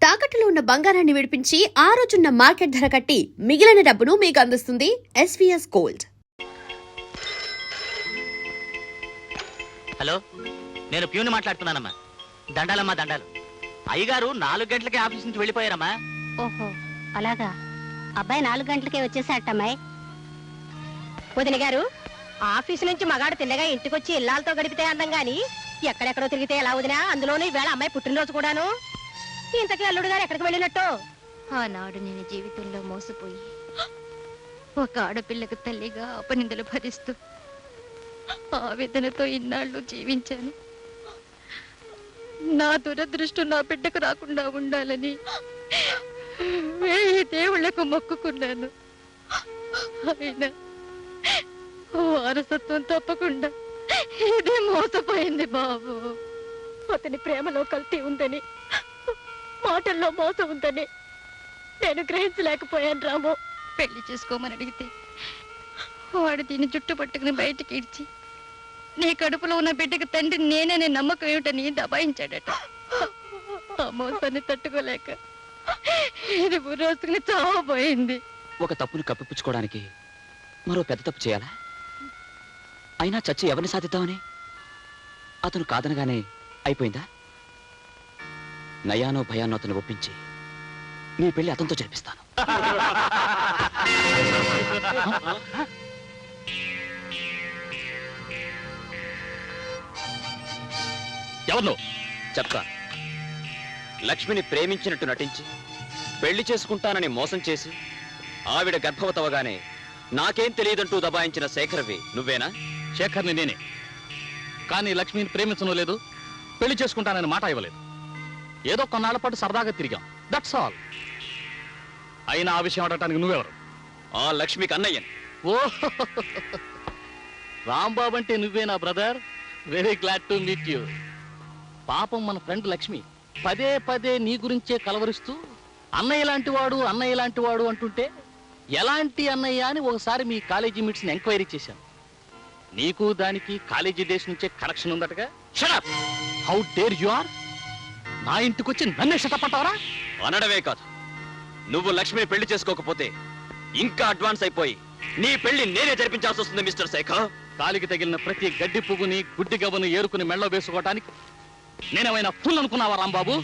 తాకట్టులో ఉన్న బంగారాన్ని విడిపించి ఆ రోజున్న మార్కెట్ ధర కట్టి మిగిలిన డబ్బును మీకు అందిస్తుంది ఎస్వీఎస్ గోల్డ్. హలో, నేను ప్యూని మాట్లాడుతున్నానమ్మా. దండాలమ్మా దండాలు. అయ్యగారు 4 గంటలకే ఆఫీస్ నుంచి వెళ్ళిపోయారమ్మా. ఓహో అలాగా. అబ్బాయి 4 గంటలకే వచ్చేసాటమ్మాయి. వదిన గారు, ఆఫీసు నుంచి మగాడు తిన్నగా ఇంటికొచ్చి ఇల్లాలతో గడిపితే అందం గాని ఎక్కడెక్కడో తిరిగితే ఎలా వదినా? అందులోనూ ఈవేళ అమ్మాయి పుట్టినరోజు కూడాను. ఇంతకీ అల్లుడు గారు ఎక్కడికి వెళ్ళినట్టు? ఆనాడు నేను జీవితంలో మోసపోయి ఒక ఆడపిల్లకు తల్లిగా అపనిందలు భరిస్తూ ఆవేదనతో ఇన్నాళ్ళు జీవించాను. నా దురదృష్టం నా బిడ్డకు రాకుండా ఉండాలని 1000 దేవుళ్లకు మొక్కుకున్నాను. అయినా వారసత్వం తప్పకుండా ఇదే మోసపోయింది బాబు. అతని ప్రేమలో కల్తీ ఉందని, మాటల్లో మోసం ఉందని నేను గ్రహించలేకపోయాను రాము. పెళ్లి చేసుకోమని అడిగితే వాడు దీన్ని జుట్టు పట్టుకుని బయటికి ఇడ్చి నీ కడుపులో ఉన్న బిడ్డకు తండ్రి నేననే నమ్మకం ఏమిటని దబాయించాడట. ఆ మోసాన్ని తట్టుకోలేక ఇది రోజుకుని చావబోయింది. ఒక తప్పుని కప్పిపుచ్చుకోవడానికి మరో పెద్ద తప్పు చేయాలా? అయినా చచ్చి ఎవరిని సాధిద్దామని అతను కాదనగానే అయిపోయిందా? నయానో భయానో అతను ఒప్పించి నీ పెళ్లి అతనితో జరిపిస్తాను. ఎవరు? చెప్తాను. లక్ష్మిని ప్రేమించినట్టు నటించి పెళ్లి చేసుకుంటానని మోసం చేసి ఆవిడ గర్భవతవగానే నాకేం తెలియదంటూ దబాయించిన శేఖర్వి నువ్వేనా? శేఖర్ని నేనే. కానీ లక్ష్మిని ప్రేమించడం లేదు, పెళ్లి చేసుకుంటానని మాట ఇవ్వలేదు. ఏదో కొన్నాళ్ల పాటు సరదాగా తిరిగాం, దట్స్ ఆల్. అయినా ఆ విషయం అడగటానికి నువ్వెవరు? ఆ లక్ష్మికి అన్నయ్యని. ఓ రాంబాబు అంటే నువ్వేనా brother? Very glad to meet you. పాపం మన ఫ్రెండ్ లక్ష్మి పదే పదే నీ గురించే కలవరిస్తూ అన్నయ్య లాంటి వాడు అన్నయ్య లాంటి వాడు అంటుంటే ఎలాంటి అన్నయ్య అని ఒకసారి మీ కాలేజీ మీట్స్ని ఎంక్వైరీ చేశాను. నీకు దానికి కాలేజీ డేస్ నుంచే కనెక్షన్ ఉందటగా. Shut up! How dare you are! నా ఇంటికొచ్చి నన్నే షటపట్టావరా? అనడమే కాదు, నువ్వు లక్ష్మిని పెళ్లి చేసుకోకపోతే ఇంకా అడ్వాన్స్ అయిపోయి నీ పెళ్లి నేనే జరిపించాల్సి వస్తుంది మిస్టర్ శేఖర్. కాలికి తగిలిన ప్రతి గడ్డి పువ్వుని గుడ్డి గవ్వను ఏరుకుని మెళ్ళో వేసుకోవటానికి నేనేమైనా ఫుల్ అనుకున్నావా రాంబాబు?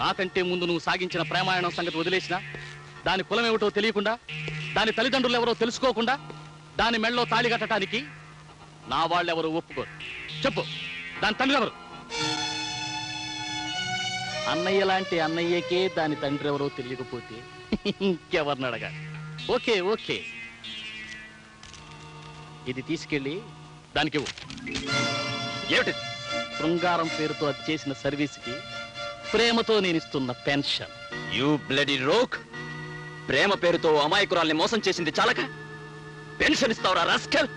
నాకంటే ముందు నువ్వు సాగించిన ప్రేమాయణం సంగతి వదిలేసినా, దాని కులం ఏమిటో తెలియకుండా, దాని తల్లిదండ్రులు ఎవరో తెలుసుకోకుండా దాని మెళ్ళలో తాళి కట్టడానికి నా వాళ్ళెవరు ఒప్పుకోరు. చెప్పు, దాని తండ్రి ఎవరు? అన్నయ్య లాంటి అన్నయ్యకే దాని తండ్రి ఎవరో తెలియకపోతే ఇంకెవరిని అడగాలి? ఓకే ఓకే, ఇది తీసుకెళ్ళి దానికి ఏమిటి? శృంగారం పేరుతో అది చేసిన సర్వీస్కి ప్రేమతో నేను ఇస్తున్న పెన్షన్. You bloody rogue! ప్రేమ పేరుతో అమాయకురాల్ని మోసం చేసింది చాలక పెన్షన్ ఇస్తావురా రాస్కల్?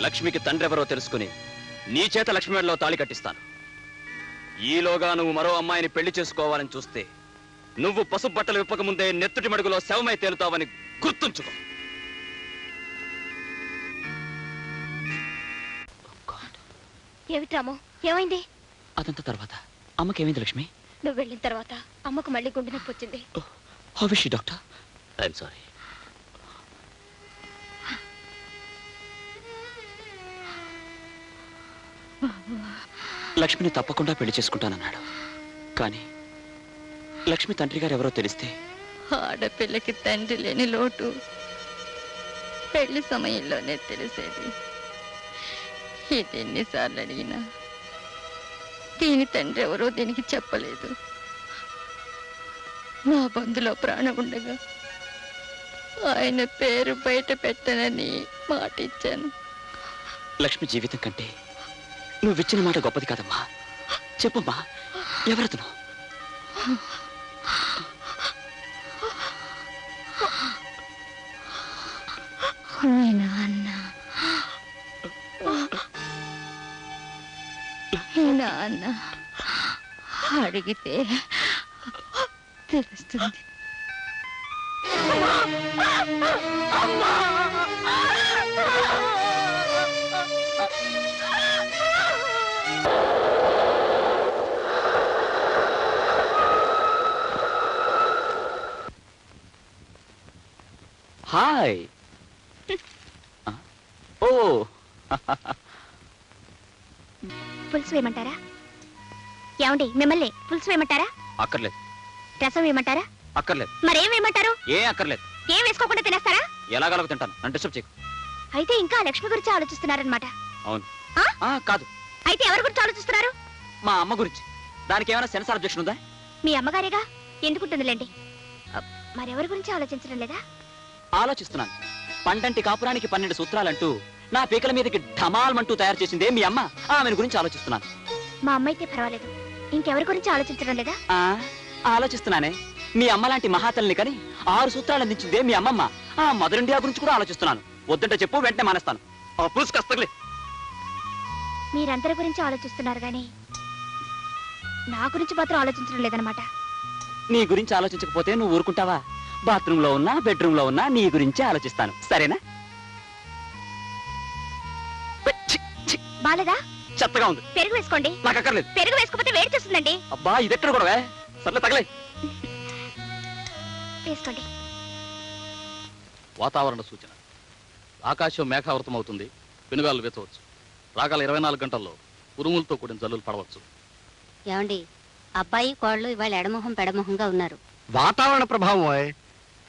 లక్ష్మికి తండ్రి ఎవరో తెలుసుకుని నీ చేత లక్ష్మి మెడలో తాళి కట్టిస్తాను. ఈలోగా నువ్వు మరో అమ్మాయిని పెళ్లి చేసుకోవాలని చూస్తే నువ్వు పసుపు బట్టలు విప్పకముందే నెత్తుటి మడుగులో శవమై తేలుతావని గుర్తుంచుకో. ఏమిటి రాము, ఏమైంది? అదంతా తర్వాత. అమ్మకేమైంది లక్ష్మి? నువ్వు వెళ్ళిన తర్వాత అమ్మకు మళ్ళీ గుండె నొప్పి వచ్చింది. How is she doctor? I'm sorry. లక్ష్మిని తప్పకుండా పెళ్లి చేసుకుంటానన్నాడు. కానీ లక్ష్మి తండ్రి గారు ఎవరో తెలిస్తే ఆడపిల్లకి తండ్రి లేని లోటు పెళ్లి సమయంలోనే తెలిసేది. ఇది ఎన్నిసార్లు అడిగినా దీని తండ్రి ఎవరో దీనికి చెప్పలేదు. నా బంధులో ప్రాణం ఉండగా ఆయన పేరు బయట పెట్టనని మాట ఇచ్చాను. లక్ష్మి జీవితం కంటే నువ్విచ్చిన మాట గొప్పది కాదమ్మా. చెప్పమ్మా, ఎవరతను? మీ నాన్న. మీ నాన్న అడిగితే తెలుస్తుంది. హాయ్. ఓ, పులుసు వేయమంటారా? ఏమండి, మిమ్మల్ని పులుసు వేయమంటారా? అక్కర్లేదు. రసం వేయమంటారా? అక్కర్లేదు. మరేం వేయమంటారు? ఏం అక్కర్లేదు. ఏం వేసుకోకుండా తినేస్తారా? ఎలాగలగ తింటాను, నన్ను డిస్టర్బ్ చేయకు. అయితే ఇంకా లక్ష్మి గురించి ఆలోచిస్తున్నారనమాట. అవును. ఆ? కాదు, అయితే ఎవరి గురించి ఆలోచిస్తున్నారు? మా అమ్మ గురించి. దానికి ఏమైనా సెన్సార్ అబ్జెక్షన్ ఉందా? మీ అమ్మగారేగా, ఎందుకుంటుందిలేండి. మరెవరి గురించి ఆలోచించడం లేదా? ఆలోచిస్తున్నాను. పండంటి కాపురానికి 12 సూత్రాలంటూ నా పీకల మీదకి ఢమాల్మంటూ తయారు చేసిందే మీ అమ్మ. ఆమెను గురించి ఆలోచిస్తున్నాను. మా అమ్మ అయితే పర్వాలేదు, ఇంకెవరి గురించి ఆలోచించడం లేదా? ఆలోచిస్తున్నానే. మీ అమ్మ లాంటి మహాతల్ని కని 6 సూత్రాలు అందించిందే మీ అమ్మమ్మ. ఆ మదర్ ఇండియా గురించి కూడా ఆలోచిస్తున్నాను. వద్దంటే చెప్పు, వెంటనే మానేస్తాను. పులుసుకస్తలే. మీరందరి గురించి ఆలోచిస్తున్నారు గాని నా గురించి మాత్రం ఆలోచించడం లేదనమాట. నీ గురించి ఆలోచించకపోతే నువ్వు ఊరుకుంటావా? బాత్రూమ్ లో ఉన్నా, బెడ్రూమ్ లో ఉన్నా నీ గురించే ఆలోచిస్తాను. సరేనా? బాలేదా? చెత్తగా ఉంది. పెరుగు వేసుకోండి. నాకు అక్కర్లేదు. పెరుగు వేసుకోకపోతే వేడి చేస్తుందండి. అబ్బా, ఇదెక్కడ కూడా సర్లే, తగలే. వేసుకోండి. వాతావరణ సూచన. ఆకాశం మేఘావృతం అవుతుంది. పెనుగాలు వేచవచ్చు. రాగల 24 గంటల్లో ఉరుములతో కూడిన జల్లులు పడవచ్చు. ఏమండి, అబ్బాయి కోళ్ళు ఇవాళ ఎడమొహం పెడమొహంగా ఉన్నారు. వాతావరణ ప్రభావం.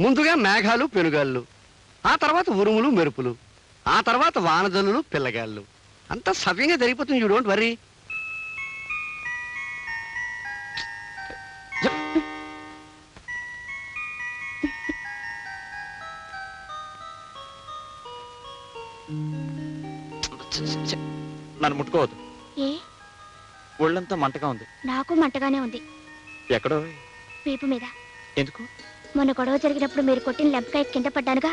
ముందుగా మేఘాలు పెనుగాళ్ళు, ఆ తర్వాత ఉరుములు మెరుపులు, ఆ తర్వాత వానజల్లులు పిల్లగాళ్ళు. అంతా సవ్యంగా జరిగిపోతుంది. You don't worry. నన్ను ముట్టుకోవద్దు. ఏ? ఒళ్ళంతా మంటగా ఉంది. నాకు మంటగానే ఉంది. ఎక్కడో? వీపు మీద. ఎందుకు? మొన్న గొడవ జరిగినప్పుడు మీరు కొట్టిన లెంపకాయ కింద పడ్డానుగా,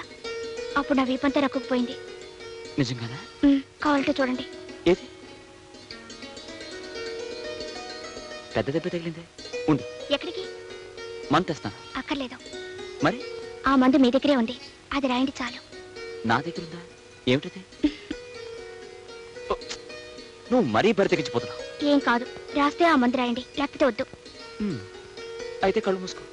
అప్పుడు నా వీపంతా రక్కుపోయింది. నిజంగానా? కావాలంటే చూడండి. ఏది? పెద్ద దెబ్బ తగిలిందే. ఉండు. ఎక్కడికి? మందు తెస్తాను. అక్కర్లేదు. మరి? ఆ మందు మీ దగ్గరే ఉంది, అది రాయండి చాలు. నా దగ్గర ఉందా? ఏమిటది? నువ్వు మరీ బరి తెగించిపోతున్నావు. ఏం కాదు, రాస్తే ఆ మందు రాయండి, లేకపోతే వద్దు. అయితే కళ్ళు మూసుకో.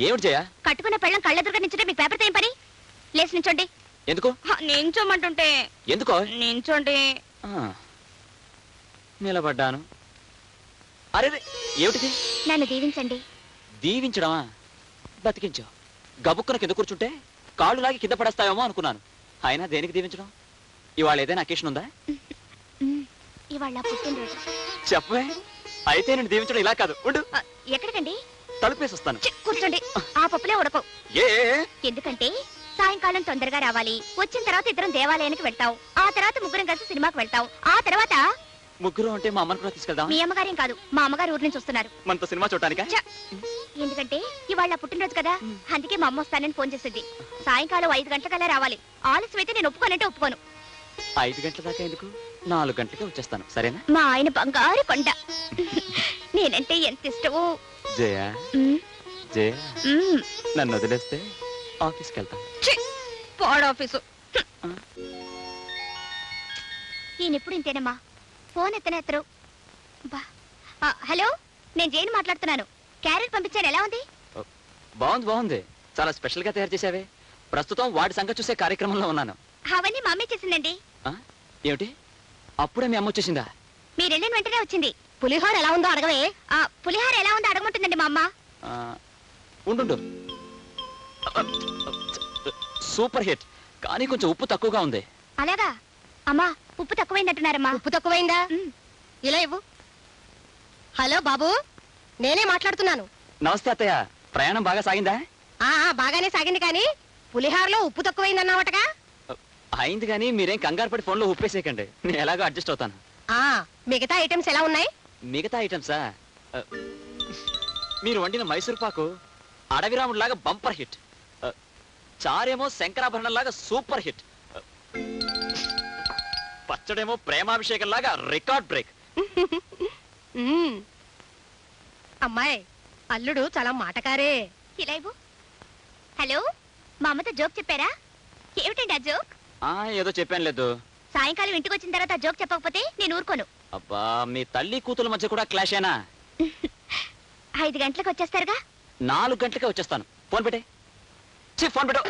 ఏమిటి జయ? కట్టుకున్న పెళ్ళం కళ్ళెదురుగా నించుంటే మీకు పేపర్తో ఏం పని? లేచి నించోండి. ఎందుకు? నించోమంటుంటే. ఎందుకో? నించోండి. నిలబడ్డాను. అరే, ఏమిటిది? నన్ను దీవించండి. దీవించడమా? బతికించావు. గబుక్కున కింద కూర్చుంటే కాళ్ళు లాగి కింద పడేస్తావేమో అనుకున్నాను. అయినా దేనికి దీవించడం? ఇవాళ ఏదైనా అకేషన్ ఉందా? ఇవాళ నా పుట్టినరోజు. చెప్పే. అయితే నేను దీవించడం ఇలా కాదు. ఉండు. ఎక్కడికండి? తలుపేసి వస్తాను. కూర్చోండి. ఆ పప్పులే ఉడకవు. ఎందుకంటే సాయంకాలం తొందరగా రావాలి. వచ్చిన తర్వాత ఇద్దరం దేవాలయానికి వెళ్తాం. ఆ తర్వాత ముగ్గురం కలిసి సినిమాకి వెళ్తాం. ఆ తర్వాత ముగ్గురు అంటే మా అమ్మని కూడా తీసుకెళ్దాం. మీ అమ్మగారేం కాదు, మా అమ్మగారు ఊరి నుంచి వస్తున్నారు. మనతో సినిమా చూడటానికా? ఛ! ఎందుకంటే ఇవాళ నా పుట్టినరోజు కదా, అందుకే మా అమ్మ వస్తానని ఫోన్ చేసింది. సాయంకాలం 5 గంటలకల్లా రావాలి. ఆలస్యం అయితే నేను ఒప్పుకోనంటే ఒప్పుకోను. 5 గంటల దాకా ఎందుకు? 4 గంటలకే వచ్చేస్తాను, సరేనా? మా ఆయన బంగారు కొండ. నేనంటే ఎంత ఇష్టమో. జయ ఉమ్, జయ ఉమ్. నన్ను వదిలేస్తే ఆఫీస్కి వెళ్తాను. ఛీ! పాడు ఆఫీసు. ఈయన ఎప్పుడు ఇంతేనమ్మా, ఫోన్ ఎత్తరు. హలో, నేను జైన్ మాట్లాడుతున్నాను. క్యారెట్ పంపించాను, ఎలా ఉంది? బాగుంది బాగుంది, చాలా స్పెషల్ గా తయారు చేసావే. ప్రస్తుతం వాడి సంగతి చూసే కార్యక్రమంలో ఉన్నాను. అవన్నీ మా అమ్మే చేసిందండి. ఆ? ఏమిటి, అప్పుడే మీ అమ్మ వచ్చేసిందా? మీరు వెళ్ళిన వెంటనే వచ్చింది. పులిహోర ఎలా ఉందో అడగవే. పులిహార ఎలా ఉందో అడగమంటుందండి మా అమ్మ. ఆ, ఉండు. సూపర్ హిట్, కానీ కొంచెం ఉప్పు తక్కువగా ఉంది. అలాగా? అమ్మా, ఉప్పు తక్కువైందంటున్నారమ్మా. ఉప్పు తక్కువైందా? ఉమ్. ఇలా ఇవ్వు. హలో బాబు, నేనే మాట్లాడుతున్నాను. నమస్తే అత్తయ్య, ప్రయాణం బాగా సాగిందా? బాగానే సాగింది, కానీ పులిహోరలో ఉప్పు తక్కువైందన్నావటగా. అయింది, కానీ మీరేం కంగారు పడి ఫోన్లో ఉప్పేసేయకండి, నేను ఎలాగో అడ్జస్ట్ అవుతాను. మిగతా ఐటమ్స్ ఎలా ఉన్నాయి? మిగతా ఐటమ్సా? మీరు వండిన మైసూర్ పాకు అడవిరాముడిలాగా బంపర్ హిట్, చారేమో శంకరాభరణంలాగా సూపర్ హిట్, పచ్చడేమో ప్రేమాభిషేకంలాగా రికార్డ్ బ్రేక్. అమ్మాయి, అల్లుడు చాలా మాటకారే. ఇలా ఇవ్వు. హలో, మా అమ్మతో జోక్ చెప్పారా? ఏమిటండి ఆ జోక్? ఏదో చెప్పాను లేదు. సాయంకాలం ఇంటికి వచ్చిన తర్వాత ఆ జోక్ చెప్పకపోతే నేను ఊరుకోను. అబ్బా, మీ తల్లి కూతుల మధ్య కూడా క్లాష్ అయినా? 5 గంటలకు వచ్చేస్తారుగా? 4 గంటలకే వచ్చేస్తాను. ఫోన్ పెట్టే. ఫోన్ పెట్టు.